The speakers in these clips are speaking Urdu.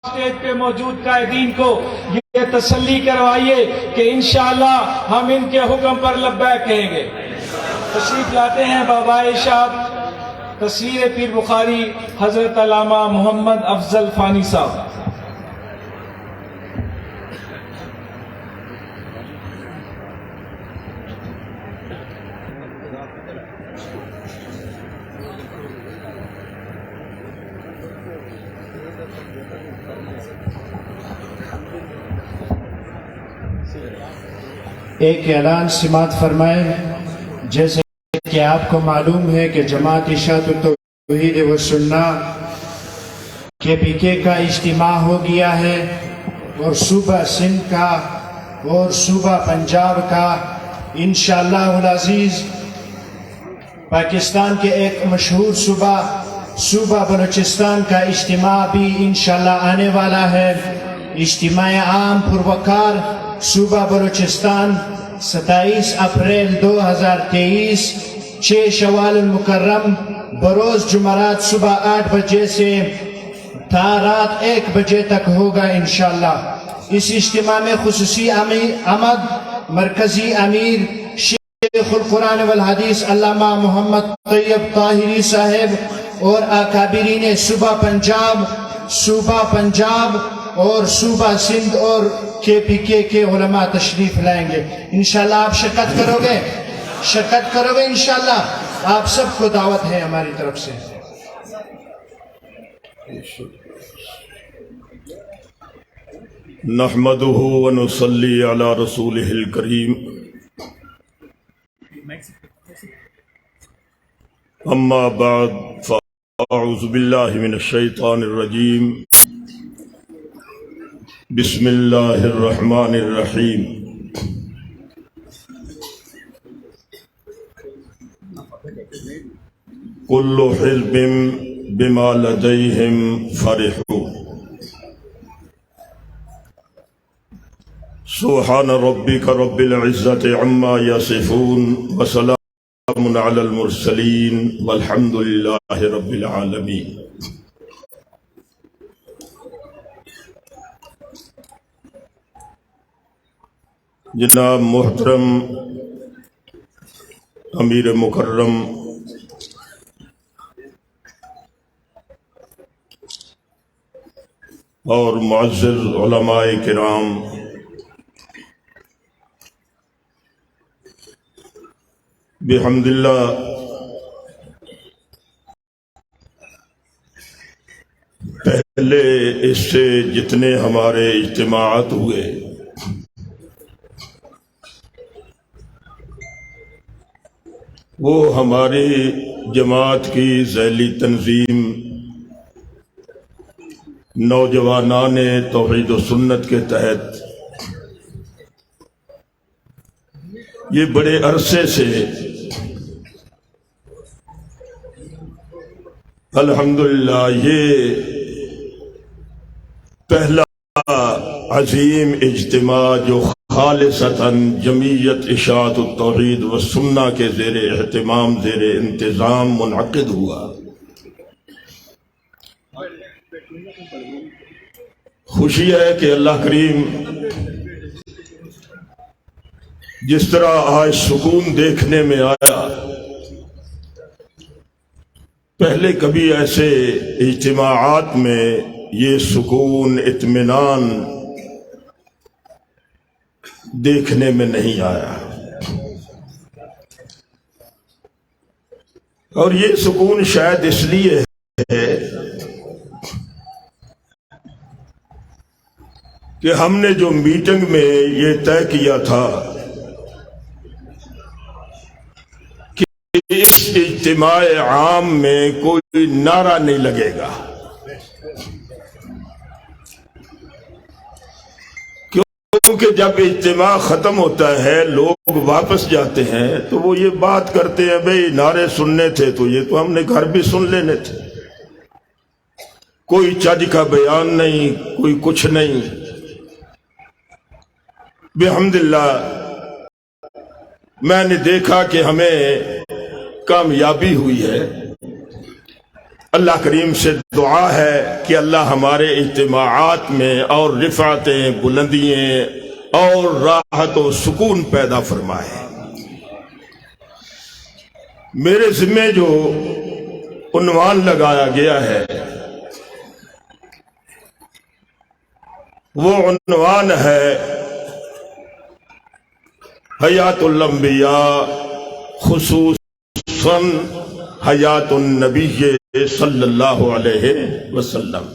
اسٹیج پہ موجود قائدین کو یہ تسلی کروائیے کہ انشاءاللہ ہم ان کے حکم پر لبیک کہیں گے۔ تشریف لاتے ہیں بابا صاحب، تصویر پیر بخاری حضرت علامہ محمد افضل فانی صاحب۔ ایک اعلان سماعت فرمائے۔ جیسے کہ آپ کو معلوم ہے کہ جماعت اشاعت التوحید و سنہ کے PK کا اجتماع ہو گیا ہے، اور صوبہ سندھ کا اور صوبہ پنجاب کا انشاءاللہ العزیز پاکستان کے ایک مشہور صوبہ بلوچستان کا اجتماع بھی انشاءاللہ آنے والا ہے۔ اجتماع عام پروقار صوبہ بلوچستان 27 اپریل 2023 6 شوال المکرم بروز جمعرات صبح 8 بجے سے تا رات 1 بجے تک ہوگا انشاءاللہ۔ اس اجتماع میں خصوصی آمد مرکزی امیر شیخ القرآن والحدیث علامہ محمد طیب طاہری صاحب اور اکابرین صوبہ پنجاب اور صوبہ سندھ اور KPK کے علماء تشریف لائیں گے۔ انشاءاللہ آپ شرکت کرو گے انشاءاللہ۔ آپ سب کو دعوت ہے ہماری طرف سے۔ نحمده ونصلي على رسوله الكريم، اما بعد فاعوذ بالله من الشيطان الرجيم، بسم الله الرحمن الرحيم۔ كل حزب بما لديهم فرحون، سبحان ربك رب العزة عما يصفون، وسلام على المرسلين، والحمد لله رب العالمين۔ جناب محترم امیر مکرم اور معزز علماء کرام، بحمد اللہ پہلے اس سے جتنے ہمارے اجتماعات ہوئے وہ ہماری جماعت کی ذیلی تنظیم نوجوانان توحید و سنت کے تحت یہ بڑے عرصے سے الحمدللہ یہ پہلا عظیم اجتماع جو خالصتاً جمعیت اشاعت التوحید و سنہ کے زیر اہتمام زیر انتظام منعقد ہوا۔ خوشی ہے کہ اللہ کریم جس طرح آج سکون دیکھنے میں آیا، پہلے کبھی ایسے اجتماعات میں یہ سکون اطمینان دیکھنے میں نہیں آیا، اور یہ سکون شاید اس لیے ہے کہ ہم نے جو میٹنگ میں یہ طے کیا تھا کہ اس اجتماع عام میں کوئی نعرہ نہیں لگے گا، کیونکہ جب اجتماع ختم ہوتا ہے لوگ واپس جاتے ہیں تو وہ یہ بات کرتے ہیں بھئی نعرے سننے تھے تو یہ تو ہم نے گھر بھی سن لینے تھے، کوئی چج کا بیان نہیں، کوئی کچھ نہیں۔ بحمداللہ میں نے دیکھا کہ ہمیں کامیابی ہوئی ہے اللہ کریم سے دعا ہے کہ اللہ ہمارے اجتماعات میں اور رفعتیں، بلندیاں اور راحت و سکون پیدا فرمائے۔ میرے ذمہ جو عنوان لگایا گیا ہے وہ عنوان ہے حیات الانبیاء، خصوصاً حیات النبی صلی اللہ علیہ وسلم۔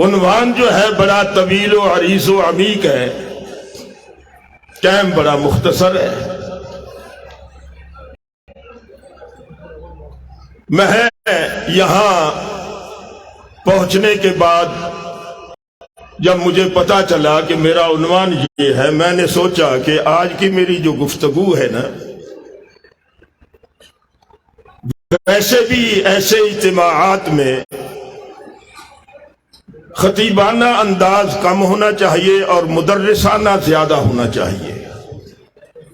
عنوان جو ہے بڑا طویل و عریض و عمیق ہے، ٹائم بڑا مختصر ہے۔ میں یہاں پہنچنے کے بعد جب مجھے پتا چلا کہ میرا عنوان یہ ہے، میں نے سوچا کہ آج کی میری جو گفتگو ہے نا، ویسے بھی ایسے اجتماعات میں خطیبانہ انداز کم ہونا چاہیے اور مدرسانہ زیادہ ہونا چاہیے،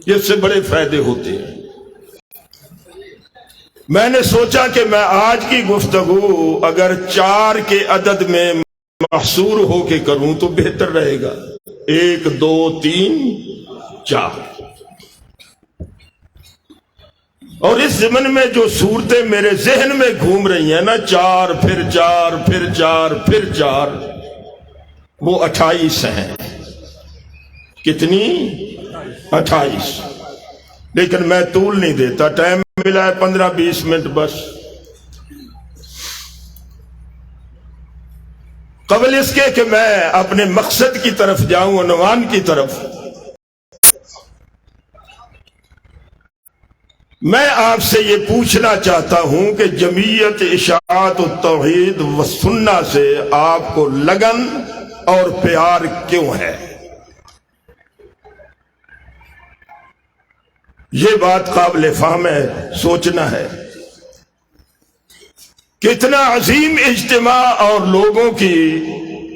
اس سے بڑے فائدے ہوتے ہیں۔ میں نے سوچا کہ میں آج کی گفتگو اگر 4 کے عدد میں محصور ہو کے کروں تو بہتر رہے گا، 1 2 3 4۔ اور اس ضمن میں جو صورتیں میرے ذہن میں گھوم رہی ہیں نا، 4 پھر 4 پھر 4 پھر 4، وہ 28 ہیں۔ کتنی؟ 28۔ لیکن میں طول نہیں دیتا، ٹائم ملا ہے 15-20 منٹ بس۔ قبل اس کے کہ میں اپنے مقصد کی طرف جاؤں، عنوان کی طرف، میں آپ سے یہ پوچھنا چاہتا ہوں کہ جمعیت اشاعت التوحید والسنہ سے آپ کو لگن اور پیار کیوں ہے؟ یہ بات قابل فہم ہے، سوچنا ہے۔ کتنا عظیم اجتماع اور لوگوں کی،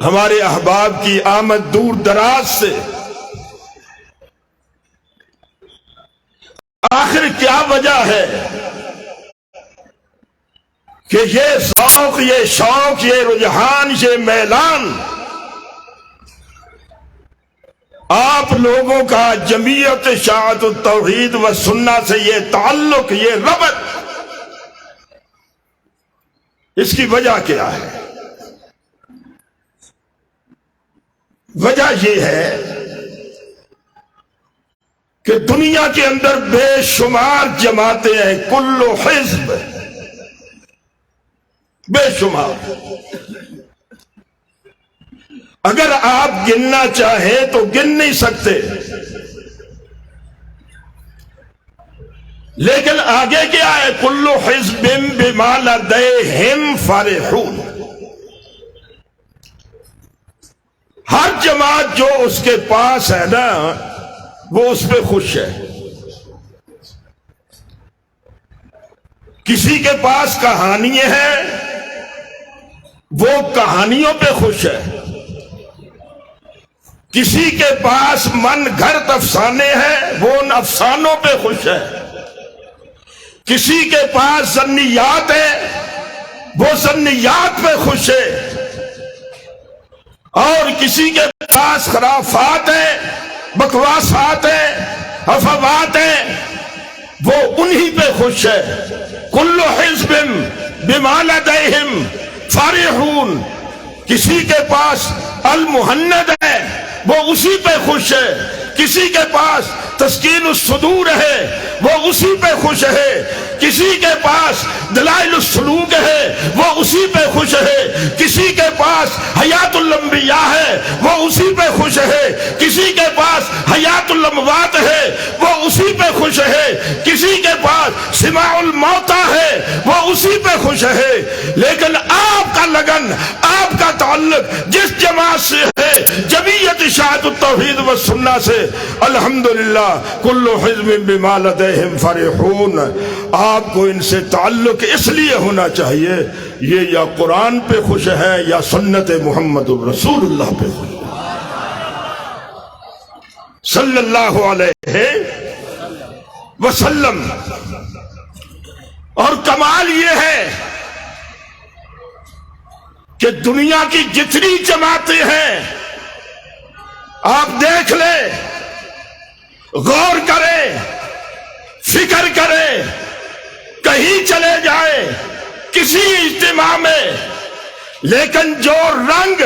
ہمارے احباب کی آمد دور دراز سے، آخر کیا وجہ ہے کہ یہ ذوق، یہ شوق، یہ رجحان، یہ میلان آپ لوگوں کا جمعیت اشاعت التوحید والسنہ سے، یہ تعلق، یہ ربط، اس کی وجہ کیا ہے؟ وجہ یہ ہے کہ دنیا کے اندر بے شمار جماعتیں ہیں، کل حزب، بے شمار۔ اگر آپ گننا چاہیں تو گن نہیں سکتے، لیکن آگے کیا ہے؟ کل حزب بما لدیہم فرحون۔ ہر جماعت جو اس کے پاس ہے نا، وہ اس پہ خوش ہے۔ کسی کے پاس کہانیاں ہیں، وہ کہانیوں پہ خوش ہے۔ کسی کے پاس من گھڑت افسانے ہیں، وہ ان افسانوں پہ خوش ہے۔ کسی کے پاس ظنیات ہے، وہ ظنیات پہ خوش ہے۔ اور کسی کے پاس خرافات ہے، بکواسات ہے، افواہات ہیں، وہ انہی پہ خوش ہے۔ کل حزب بما لدیہم فرحون۔ کسی کے پاس المہند ہے، وہ اسی پہ خوش ہے۔ کسی کے پاس تسکین الصدور ہے، وہ اسی پہ خوش ہے۔ کسی کے پاس دلائل السلوک ہے، وہ اسی پہ خوش ہے۔ کسی کے پاس حیات الانبیاء ہے، وہ اسی پہ خوش ہے۔ کسی کے پاس حیات الاموات ہے، وہ اسی پہ خوش ہے۔ کسی کے پاس سماع الموتى ہے، وہ اسی پہ خوش ہے۔ لیکن آپ کا لگن، آپ کا تعلق جس جماعت سے ہے، جمعیت اشاعت التوحید والسنہ سے، الحمدللہ کل حزب بما لدیہم فرحون۔ آپ کو ان سے تعلق اس لیے ہونا چاہیے، یہ یا قرآن پہ خوش ہے یا سنت محمد رسول اللہ پہ خوش ہے صلی اللہ علیہ وسلم۔ اور کمال یہ ہے کہ دنیا کی جتنی جماعتیں ہیں آپ دیکھ لیں، غور کریں، فکر کریں، کہیں چلے جائیں کسی اجتماع میں، لیکن جو رنگ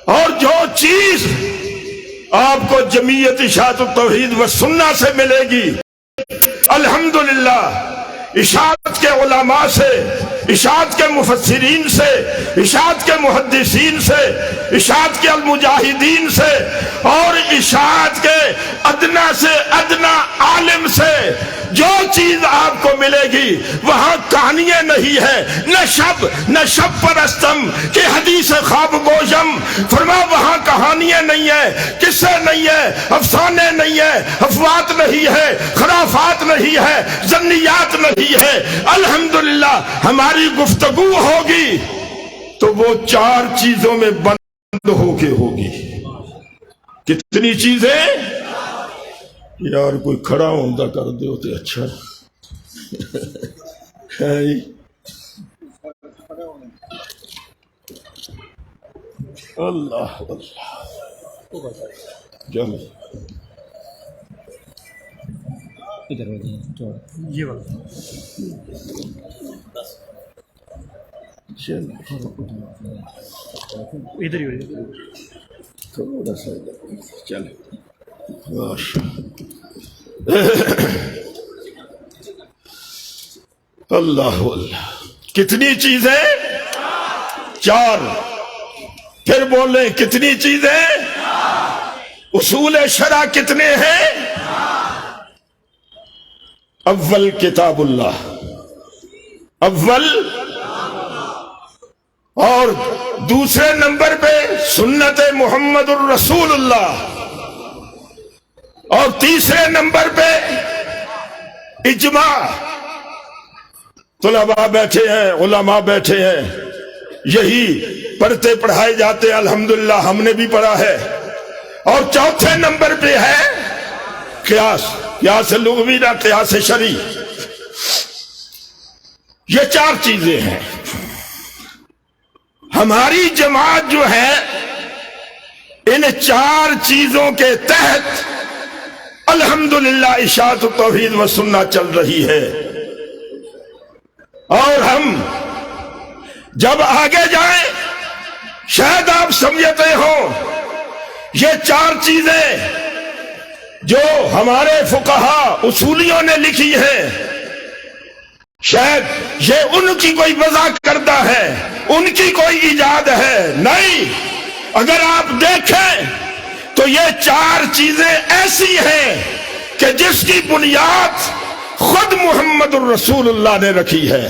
اور جو چیز آپ کو جمعیت اشاعت التوحید و سنہ سے ملے گی، الحمدللہ اشاعت کے علماء سے، اشاعت کے مفسرین سے، اشاعت کے محدثین سے، اشاعت کے المجاہدین سے، اور اشاعت کے ادنا سے ادنا عالم سے جو چیز آپ کو ملے گی وہاں کہانیاں نہیں ہے، نہ شب پرستم کہ حدیث خواب گوشم، فرما وہاں کہانیاں نہیں ہے، قصے نہیں ہے، افسانے نہیں ہے، افوات نہیں ہے، خرافات نہیں ہے، ظنیات نہیں ہے۔ الحمدللہ ہماری گفتگو ہوگی تو وہ 4 چیزوں میں بند ہو کے ہوگی۔ کتنی چیزیں؟ یار کوئی کھڑا ہوندہ کر دے ہوتے اچھا اللہ چلو یہ والا ادھر ہی تھوڑا سا چلے اللہ اللہ۔ کتنی چیزیں؟ 4۔ پھر بولیں کتنی چیزیں؟ اصول شرع کتنے ہیں؟ اول کتاب اللہ، اول، اور دوسرے نمبر پہ سنت محمد الرسول اللہ، اور تیسرے نمبر پہ اجماع۔ طلباء بیٹھے ہیں، علماء بیٹھے ہیں، یہی پڑھتے پڑھائے جاتے ہیں، الحمدللہ ہم نے بھی پڑھا ہے۔ اور چوتھے نمبر پہ ہے قیاس، قیاس لغوی نہ قیاس شرعی۔ یہ 4 چیزیں ہیں۔ ہماری جماعت جو ہے ان 4 چیزوں کے تحت الحمدللہ اشاعت التوحید و سنہ چل رہی ہے۔ اور ہم جب آگے جائیں شاید آپ سمجھتے ہو یہ 4 چیزیں جو ہمارے فقہا اصولیوں نے لکھی ہے شاید یہ ان کی کوئی وضع کردہ ہے، ان کی کوئی ایجاد ہے۔ نہیں، اگر آپ دیکھیں تو یہ 4 چیزیں ایسی ہیں کہ جس کی بنیاد خود محمد الرسول اللہ نے رکھی ہے۔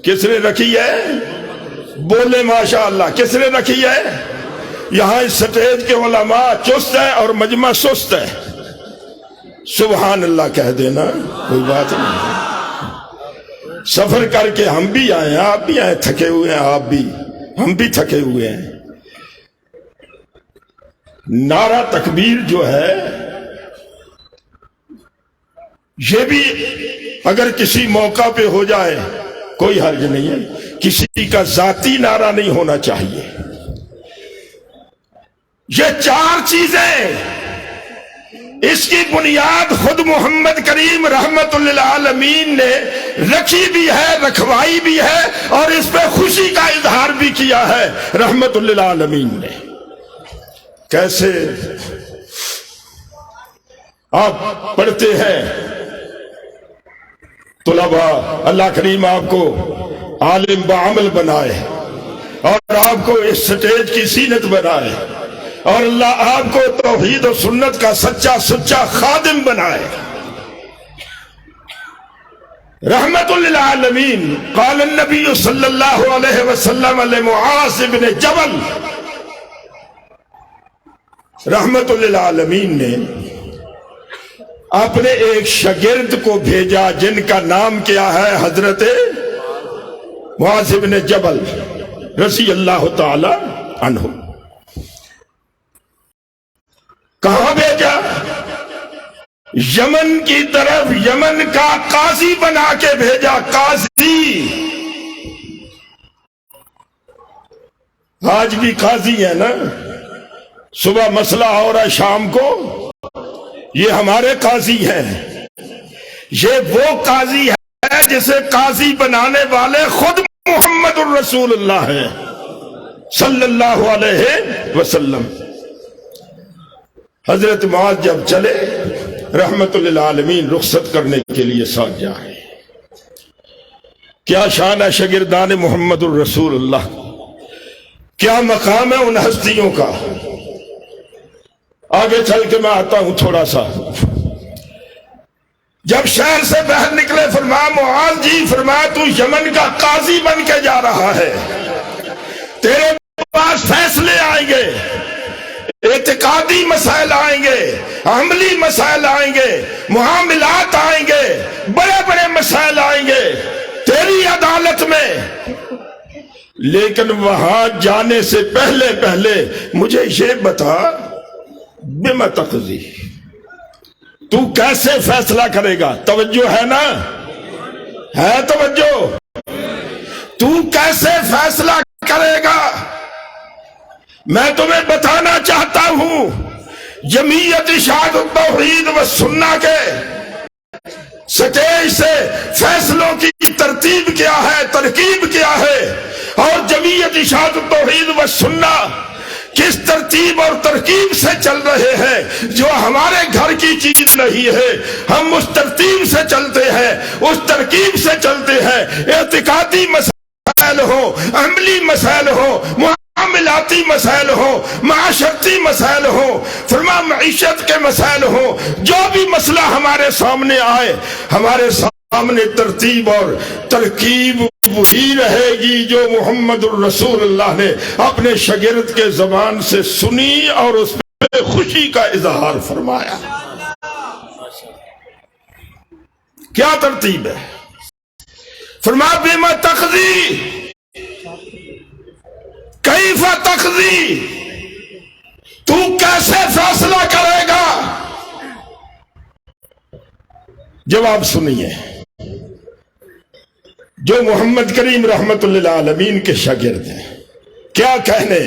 کس نے رکھی ہے؟ بولے ماشاءاللہ، کس نے رکھی ہے؟ یہاں اس سٹیج کے علماء چست ہیں اور مجمع سست ہے، سبحان اللہ کہہ دینا، کوئی بات نہیں۔ سفر کر کے ہم بھی آئے ہیں، آپ بھی آئے، تھکے ہوئے ہیں، آپ بھی، ہم بھی تھکے ہوئے ہیں۔ نعرہ تکبیر جو ہے یہ بھی اگر کسی موقع پہ ہو جائے کوئی حرج نہیں ہے، کسی کا ذاتی نعرہ نہیں ہونا چاہیے۔ یہ 4 چیزیں اس کی بنیاد خود محمد کریم رحمت للعالمین نے رکھی بھی ہے، رکھوائی بھی ہے، اور اس پہ خوشی کا اظہار بھی کیا ہے رحمت للعالمین نے۔ کیسے؟ آپ پڑھتے ہیں طلباء، اللہ کریم آپ کو عالم بعمل بنائے اور آپ کو اس سٹیج کی زینت بنائے، اور اللہ آپ کو توحید و سنت کا سچا خادم بنائے۔ رحمت للعالمین۔ قال النبی صلی اللہ علیہ وسلم لمعاذ بن جبل، رحمت للعالمین نے اپنے ایک شاگرد کو بھیجا جن کا نام کیا ہے؟ حضرت معاذ بن جبل رضی اللہ تعالی عنہ۔ کہاں بھیجا؟ یمن کی طرف یمن کا قاضی بنا کے بھیجا. قاضی آج بھی قاضی ہے نا. صبح مسئلہ ہو رہا ہے شام کو یہ ہمارے قاضی ہیں. یہ وہ قاضی ہے جسے قاضی بنانے والے خود محمد الرسول اللہ ہیں صلی اللہ علیہ وسلم. حضرت معاذ جب چلے رحمت للعالمین رخصت کرنے کے لیے ساتھ جائے. کیا شان ہے شاگردان محمد الرسول اللہ، کیا مقام ہے ان ہستیوں کا. آگے چل کے میں آتا ہوں تھوڑا سا. جب شہر سے باہر نکلے فرمایا معاذ جی، فرمایا تو یمن کا قاضی بن کے جا رہا ہے، تیرے پاس فیصلے آئیں گے، اعتقادی مسائل آئیں گے، عملی مسائل آئیں گے، معاملات آئیں گے، بڑے بڑے مسائل آئیں گے تیری عدالت میں. لیکن وہاں جانے سے پہلے مجھے یہ بتا بما تقضی، تو کیسے فیصلہ کرے گا. توجہ ہے نا، ہے توجہ. تو کیسے فیصلہ کرے گا میں تمہیں بتانا چاہتا ہوں. جمعیت اشاعت التوحید و سنہ کے سٹیج سے فیصلوں کی ترتیب کیا ہے، ترکیب کیا ہے، اور جمعیت اشاعت التوحید و سنہ کس ترتیب اور ترکیب سے چل رہے ہیں. جو ہمارے گھر کی چیز نہیں ہے، ہم اس ترتیب سے چلتے ہیں، اس ترکیب سے چلتے ہیں. اعتقادی مسائل ہو، عملی مسائل ہو، معاملاتی مسائل ہو، معاشرتی مسائل ہو، فرما معیشت کے مسائل ہو، جو بھی مسئلہ ہمارے سامنے آئے، ہمارے سامنے ترتیب اور ترکیب وہی رہے گی جو محمد الرسول اللہ نے اپنے شاگرد کے زبان سے سنی اور اس پہ خوشی کا اظہار فرمایا. کیا ترتیب ہے؟ فرمایا بما تقضی، کیف تقضی، تو کیسے فیصلہ کرے گا. جواب سنیے. جو محمد کریم رحمت للعالمین کے شاگرد ہیں، کیا کہنے،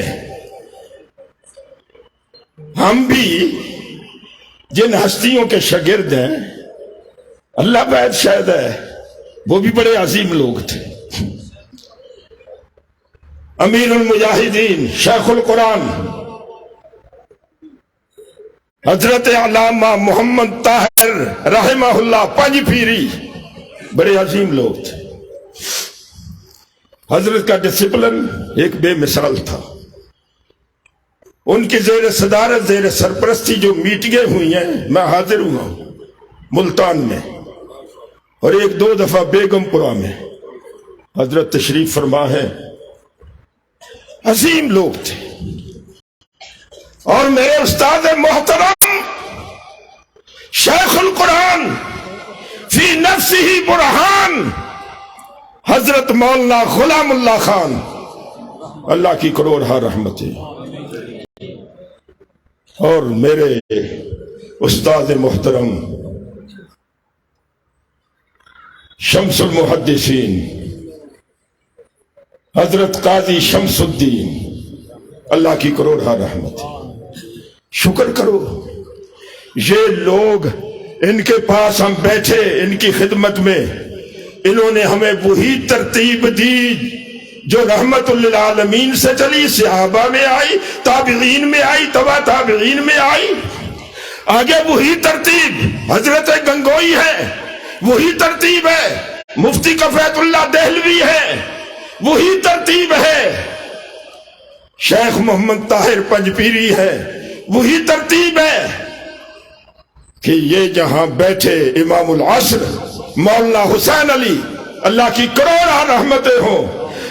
ہم بھی جن ہستیوں کے شاگرد ہیں، اللہ بعد شاید ہے، وہ بھی بڑے عظیم لوگ تھے. امیر المجاہدین شیخ القرآن حضرت علامہ محمد طاہر رحمہ اللہ پنج پیری بڑے عظیم لوگ تھے. حضرت کا ڈسپلن ایک بے مثال تھا. ان کی زیر صدارت، زیر سرپرستی جو میٹنگیں ہوئی ہیں، میں حاضر ہوا ہوں ملتان میں، اور ایک دو دفعہ بیگم پورہ میں. حضرت تشریف فرما ہے، عظیم لوگ تھے. اور میرے استاد محترم شیخ القرآن فی نفسہ برہان حضرت مولانا غلام اللہ خان، اللہ کی کروڑہ رحمتیں، اور میرے استاد محترم شمس المحدثین حضرت قاضی شمس الدین، اللہ کی کروڑہ رحمتیں. شکر کرو یہ لوگ، ان کے پاس ہم بیٹھے، ان کی خدمت میں انہوں نے ہمیں وہی ترتیب دی جو رحمت للعالمین سے چلی، صحابہ میں آئی، تابعین میں آئی، تبع تابعین میں آئی. آگے وہی ترتیب حضرت گنگوئی ہے، وہی ترتیب ہے مفتی کفایت اللہ دہلوی ہے، وہی ترتیب ہے شیخ محمد طاہر پنج پیری ہے، وہی ترتیب ہے کہ یہ جہاں بیٹھے امام العصر مولانا حسین علی، اللہ کی کروڑہ رحمتیں ہوں،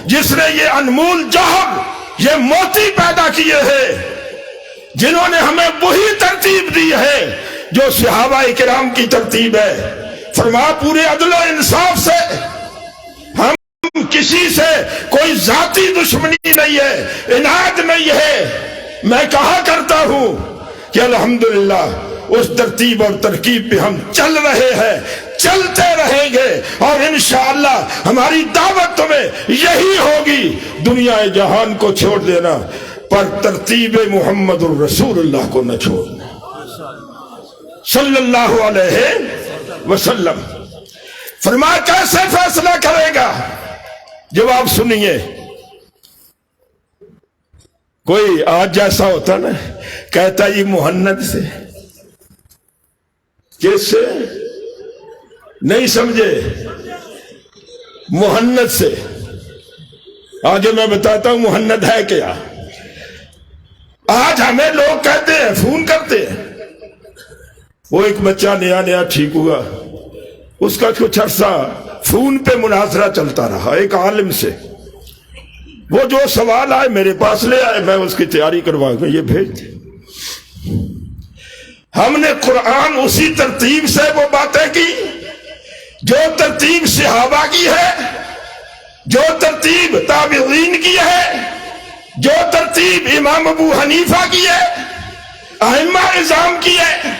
جس نے یہ انمول جوہر، یہ موتی پیدا کیے ہیں، جنہوں نے ہمیں وہی ترتیب دی ہے جو صحابہ کرام کی ترتیب ہے. فرمایا پورے عدل و انصاف سے، ہم کسی سے کوئی ذاتی دشمنی نہیں ہے، عنایت نہیں ہے. میں کہا کرتا ہوں کہ الحمدللہ اس ترتیب اور ترکیب پہ ہم چل رہے ہیں، چلتے رہیں گے، اور انشاءاللہ ہماری دعوت تمہیں یہی ہوگی، دنیا جہان کو چھوڑ دینا پر ترتیب محمد الرسول اللہ کو نہ چھوڑنا صلی اللہ علیہ وسلم۔ فرمایا کیسے فیصلہ کرے گا؟ جواب سنیے، کوئی آج جیسا ہوتا نا، کہتا یہ محنت سے، کس سے؟ نہیں سمجھے؟ محنت سے۔ آگے میں بتاتا ہوں محنت ہے کیا۔ آج ہمیں لوگ کہتے ہیں، فون کرتے ہیں، وہ ایک بچہ نیا ٹھیک ہوا، اس کا کچھ عرصہ فون پہ مناظرہ چلتا رہا ایک عالم سے، وہ جو سوال آئے میرے پاس لے آئے، میں اس کی تیاری کروا کے یہ بھیج دی۔ ہم نے قرآن اسی ترتیب سے وہ باتیں کی جو ترتیب صحابہ کی ہے، جو ترتیب تابعین کی ہے، جو ترتیب امام ابو حنیفہ کی ہے، ائمہ نظام کی ہے۔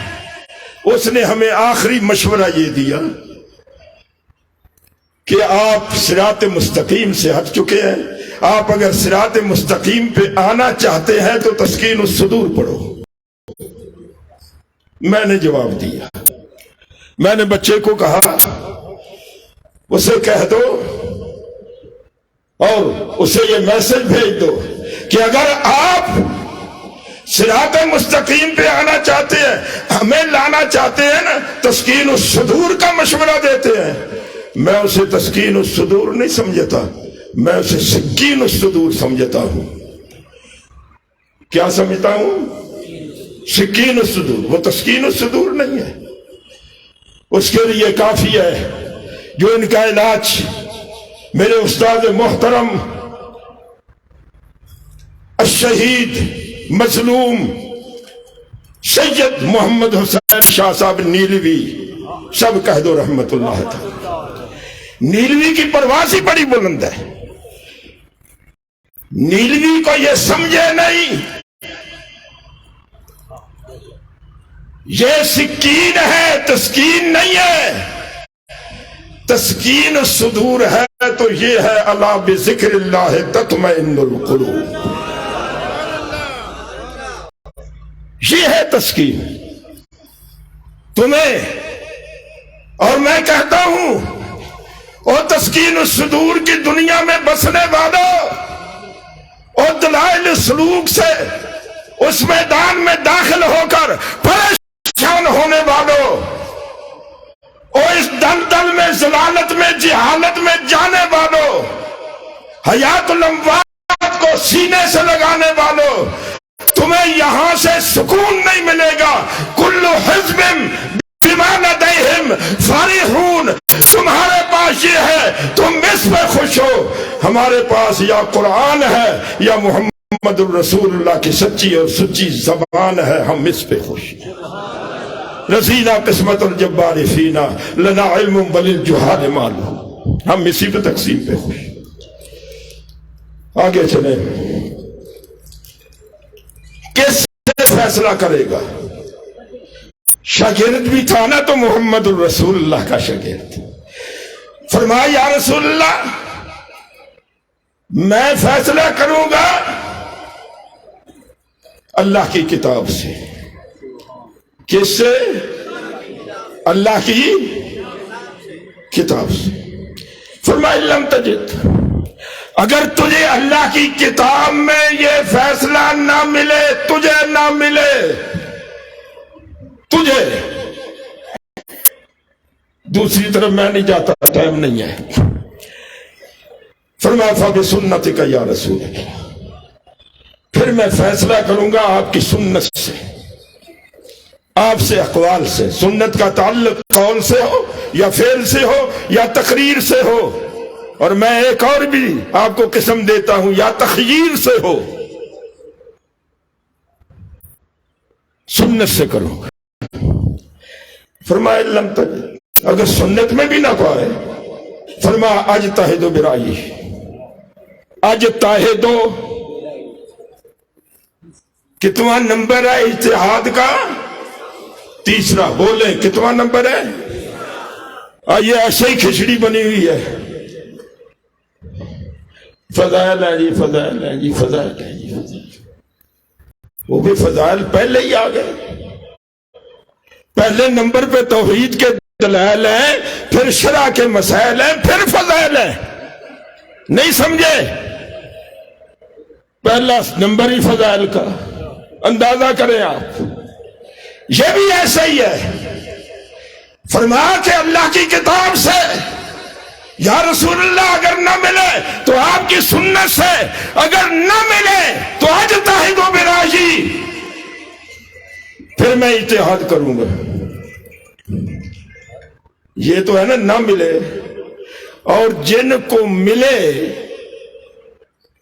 اس نے ہمیں آخری مشورہ یہ دیا کہ آپ صراط مستقیم سے ہٹ چکے ہیں، آپ اگر صراط مستقیم پہ آنا چاہتے ہیں تو تسکین الصدور پڑھو۔ میں نے جواب دیا، میں نے بچے کو کہا اسے کہہ دو اور اسے یہ میسج بھیج دو کہ اگر آپ صراط مستقیم پہ آنا چاہتے ہیں، ہمیں لانا چاہتے ہیں نا، تسکین الصدور کا مشورہ دیتے ہیں۔ میں اسے تسکین الصدور نہیں سمجھتا، میں اسے سکین الصدور سمجھتا ہوں۔ کیا سمجھتا ہوں؟ سکین الصدور۔ وہ تسکین الصدور نہیں ہے۔ اس کے لیے کافی ہے جو ان کا علاج میرے استاد محترم الشہید مظلوم سید محمد حسین شاہ صاحب نیلوی، سب کہہ دو رحمت اللہ تعالی۔ نیلوی کی پرواز ہی بڑی بلند ہے۔ نیلوی کو یہ سمجھے نہیں یہ سکین ہے، تسکین نہیں ہے۔ تسکین الصدور ہے تو یہ ہے الا بذکر اللہ تطمئن القلوب، یہ ہے تسکین تمہیں۔ اور میں کہتا ہوں اور تسکین الصدور کی دنیا میں بسنے والوں اور دلائل سلوک سے اس میدان میں داخل ہو کر پریشان ہونے والوں اور اس دلدل میں ضلالت میں جہالت میں جانے والوں، حیات الاموات کو سینے سے لگانے والوں، تمہیں یہاں سے سکون نہیں ملے گا۔ کل حزب بما لدیہم فرحون، تمہارے پاس یہ ہے تم اس پہ خوش ہو، ہمارے پاس یا قرآن ہے یا محمد الرسول اللہ کی سچی اور سچی زبان ہے، ہم اس پہ خوش ہیں۔ رضینا قسمت الجبار فینا لنا علم وللجہال مال، ہم اسی پہ تقسیم پہ خوش۔ آگے چلیں، کس سے فیصلہ کرے گا؟ شاگرد بھی تھا نا تو محمد الرسول اللہ کا شاگرد، فرمایا یا رسول اللہ میں فیصلہ کروں گا اللہ کی کتاب سے۔ کس سے؟ اللہ کی کتاب سے۔ فرمایا لم تجد، اگر تجھے اللہ کی کتاب میں یہ فیصلہ نہ ملے، تجھے نہ ملے، تجھے دوسری طرف میں نہیں جاتا، ٹائم نہیں ہے۔ فرمایا فبسنتک یا رسول اللہ، پھر میں فیصلہ کروں گا آپ کی سنت سے، آپ سے اقوال سے۔ سنت کا تعلق قول سے ہو یا فعل سے ہو یا تقریر سے ہو، اور میں ایک اور بھی آپ کو قسم دیتا ہوں، یا تخییر سے ہو، سنت سے کروں گا۔ فرمایا لم تجد، اگر سنت میں بھی نہ پائے، فرمایا اجتہد برائی، اجتہد، کتنا نمبر ہے اجتہاد کا؟ تیسرا بولیں کتنا نمبر ہے؟ یہ ایسے ہی کھچڑی بنی ہوئی ہے، فضائل ہیں جی، فضائل ہیں جی، فضائل ہیں جی، وہ بھی فضائل پہلے ہی آ گئے۔ پہلے نمبر پہ توحید کے دلائل ہیں، پھر شرع کے مسائل ہیں، پھر فضائل ہیں۔ نہیں سمجھے؟ پہلا نمبر ہی فضائل کا، اندازہ کریں آپ۔ یہ بھی ایسا ہی ہے، فرمایا کہ اللہ کی کتاب سے یا رسول اللہ اگر نہ ملے تو آپ کی سنت سے، اگر نہ ملے تو اجتہدوا برأیی، پھر میں اجتہاد کروں گا۔ یہ تو ہے نا نہ ملے، اور جن کو ملے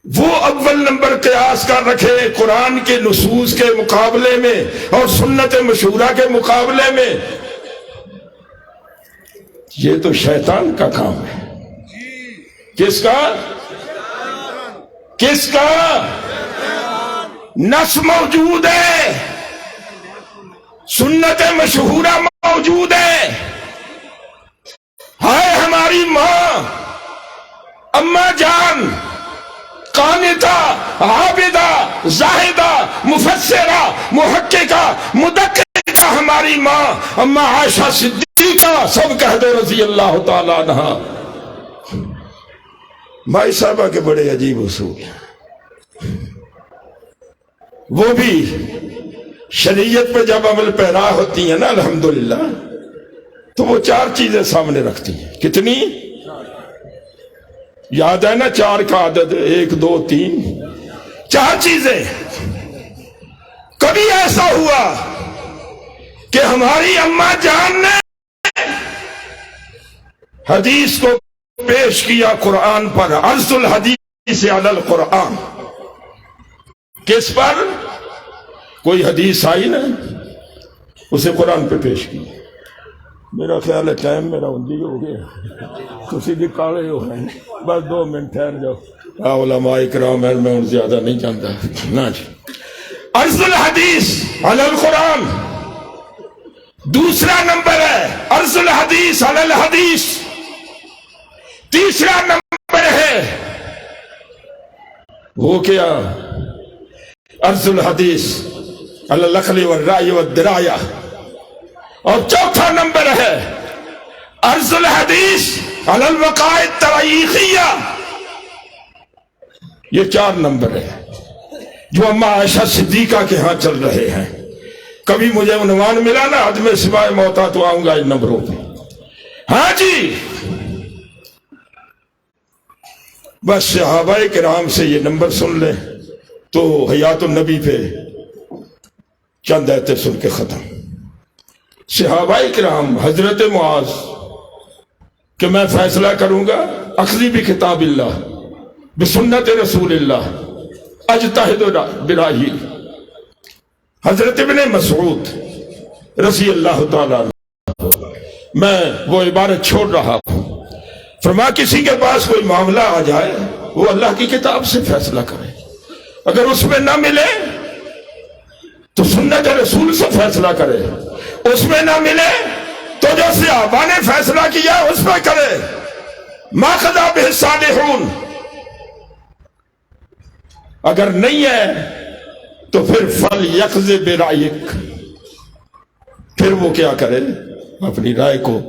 وہ اول نمبر قیاس کر رکھے قرآن کے نصوص کے مقابلے میں اور سنت مشہورہ کے مقابلے میں۔ یہ تو شیطان کا کام ہے۔ کس کا؟ کس کا؟ نص موجود ہے، سنت مشہورہ موجود ہے۔ ہائے ہماری ماں اماں جان، قانتہ، عابدہ، زاہدہ، مفسرہ، محققہ، مدققہ ہماری ماں اماں عائشہ صدیقہ، سب کہہ دو رضی اللہ تعالیٰ عنہا۔ بھائی صاحبہ کے بڑے عجیب اصول ہیں، وہ بھی شریعت پہ جب عمل پیرا ہوتی ہیں نا الحمدللہ، تو وہ چار چیزیں سامنے رکھتی ہیں۔ کتنی؟ یاد ہے نا چار کا عدد، 1 2 3، چار چیزیں۔ کبھی ایسا ہوا کہ ہماری اماں جان نے حدیث کو پیش کیا قرآن پر، عرض الحدیث علی القرآن، کس پر؟ کوئی حدیث آئی نا، اسے قرآن پہ پیش کی۔ میرا خیال ہے ٹائم میرا ہندی ہو گیا، کسی بھی کالے ہو گئے، بس 2 منٹ ٹھہر جاؤ۔ علماء کرام ہیں، میں زیادہ نہیں جانتا نا جی۔ عرض الحدیث علی القرآن دوسرا نمبر ہے، عرض الحدیث علی الحدیث تیسرا نمبر ہے۔ وہ کیا؟ عرض الحدیث علی العقل والرأی والدرایہ، اور چوتھا نمبر ہے عرض الحدیث علی الوقائع التاریخیہ۔ یہ 4 نمبر ہے جو اماں عائشہ صدیقہ کے ہاں چل رہے ہیں۔ کبھی مجھے عنوان ملا نا عدم سوائے موتا تو آؤں گا ان نمبروں پہ۔ ہاں جی، بس صحابہ کرام سے یہ نمبر سن لیں تو حیات النبی پہ چند آیتیں سن کے ختم۔ صحابہ کرام، حضرت معاذ کہ میں فیصلہ کروں گا اخذی بکتاب اللہ بسنت رسول اللہ اجتہد برأیی۔ حضرت ابن مسعود رضی اللہ تعالیٰ عنہ، میں وہ عبارت چھوڑ رہا ہوں، فرما کسی کے پاس کوئی معاملہ آ جائے وہ اللہ کی کتاب سے فیصلہ کرے، اگر اس میں نہ ملے تو سنت رسول سے فیصلہ کرے، اس میں نہ ملے تو جو صحابہ نے فیصلہ کیا اس میں کرے۔ ما قضى به الصالحون، اگر نہیں ہے تو پھر فلیقض برأیک، پھر وہ کیا کرے؟ اپنی رائے کو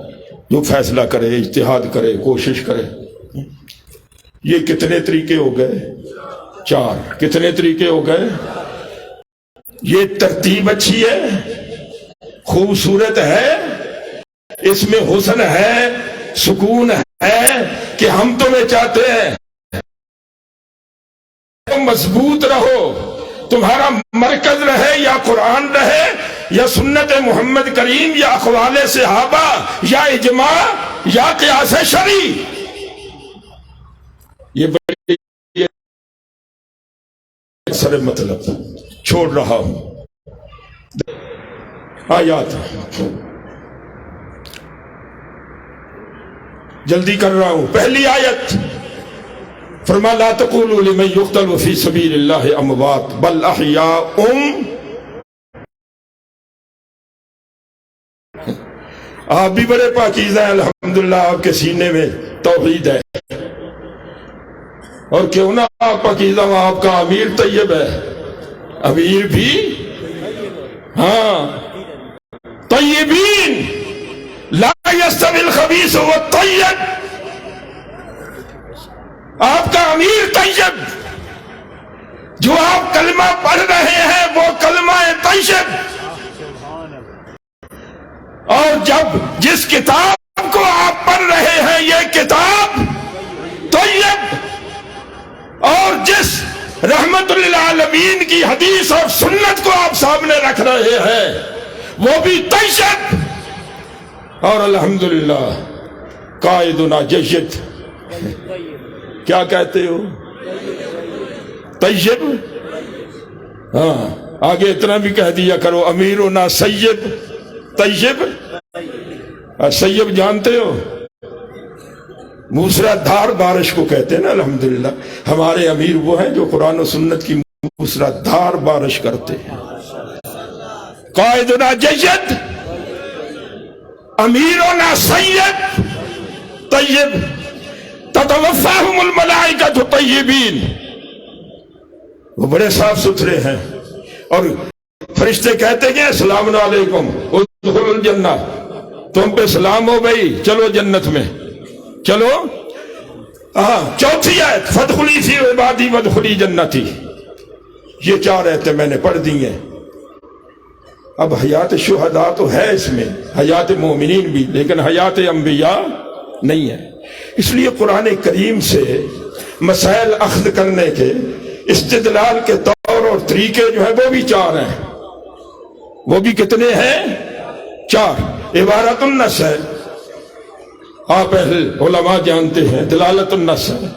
جو فیصلہ کرے، اجتہاد کرے، کوشش کرے۔ یہ کتنے طریقے ہو گئے؟ 4۔ کتنے طریقے ہو گئے؟ یہ ترتیب اچھی ہے، خوبصورت ہے، اس میں حسن ہے، سکون ہے کہ ہم تمہیں چاہتے ہیں تم مضبوط رہو، تمہارا مرکز رہے یا قرآن رہے یا سنت محمد کریم یا اقوال صحابہ یا اجماع یا قیاس شرعی۔ یہ بڑی سر مطلب چھوڑ رہا ہوں آیات، جلدی کر رہا ہوں۔ پہلی آیت فرما لا تقولوا لمن يقتل في سبيل الله اموات بل احياء آپ بھی بڑے پاکیزہ ہیں الحمدللہ، آپ کے سینے میں توحید ہے، اور کیوں نہ آپ پاکیزہ ہوں، آپ کا امیر طیب ہے، امیر بھی ہاں طیبین، لا یستوی الخبیث والطیب، آپ کا امیر طیب، جو آپ کلمہ پڑھ رہے ہیں وہ کلمہ طیب، اور جب جس کتاب کو آپ پڑھ رہے ہیں یہ کتاب طیب، اور جس رحمت للعالمین کی حدیث اور سنت کو آپ سامنے رکھ رہے ہیں وہ بھی طیب، اور الحمدللہ قائدنا جید، کیا کہتے ہو؟ طیب، ہاں آگے اتنا بھی کہہ دیا کرو، امیرنا سید طیب، سید جانتے ہو؟ موسرا دھار بارش کو کہتے ہیں نا، الحمدللہ ہمارے امیر وہ ہیں جو قرآن و سنت کی موسرا دھار بارش کرتے ہیں۔ قائدنا جید، امیرنا سید طیب، تتوفاہم الملائکۃ طیبین، وہ بڑے صاف ستھرے ہیں، اور فرشتے کہتے ہیں السلام علیکم ادخلوا الجنہ، تم پہ سلام ہو بھائی، چلو جنت میں چلو۔ چوتھی آیت فادخلی فی عبادی وادخلی جنتی، یہ 4 آیتیں میں نے پڑھ دی ہیں۔ اب حیات شہداء تو ہے اس میں، حیات مومنین بھی، لیکن حیات انبیاء نہیں ہے، اس لیے قرآن کریم سے مسائل اخذ کرنے کے استدلال کے طور اور طریقے جو ہیں وہ بھی 4 ہیں۔ وہ بھی کتنے ہیں؟ 4۔ عبارت النص ہے، آپ اہل علماء جانتے ہیں، دلالت النص ہے،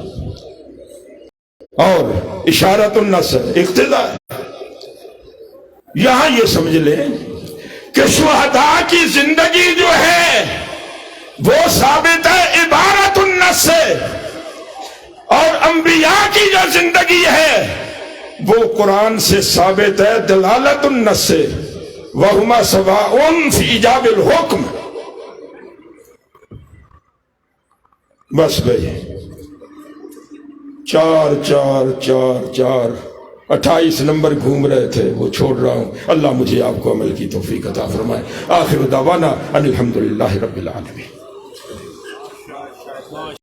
اور اشارت النص ہے، اقتضاء ہے۔ یہاں یہ سمجھ لیں کہ شہداء کی زندگی جو ہے وہ ثابت ہے عبارت النص سے، اور انبیاء کی جو زندگی ہے وہ قرآن سے ثابت ہے دلالت النص سے، وَهُمَا سَوَاءٌ فِي ایجاب الحکم۔ بس بھائی 4 4 4 4 28 نمبر گھوم رہے تھے، وہ چھوڑ رہا ہوں، اللہ مجھے آپ کو عمل کی توفیق عطا فرمائے۔ آخر دعوانا ان الحمدللہ رب العالمین۔